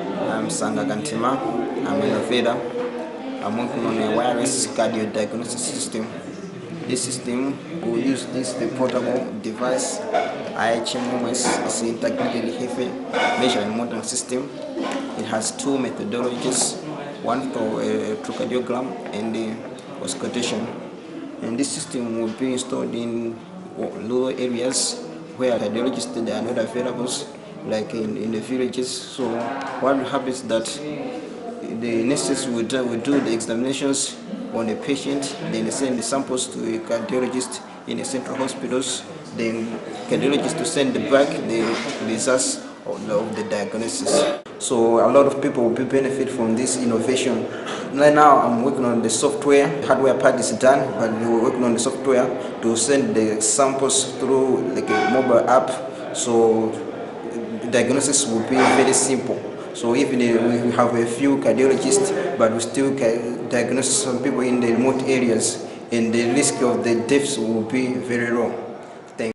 I'm Sanga Kantima. I'm an innovator. I'm working on a wireless cardiodiagnosis system. This system will use the portable device, IHMOS. It's an integrated heavy measure and monitoring system. It has two methodologies, one for electrocardiogram and the auscultation. And this system will be installed in rural areas where cardiologists are not available, like in the villages. So what happens is that the nurses will do the examinations on the patient, then they send the samples to a cardiologist in the central hospitals, then cardiologist to send back the results of the diagnosis. So a lot of people will benefit from this innovation. Right now I'm working on the software. Hardware part is done, but we're working on the software to send the samples through like a mobile app. So diagnosis will be very simple. So even we have a few cardiologists, but we still can diagnose some people in the remote areas, and the risk of the deaths will be very low.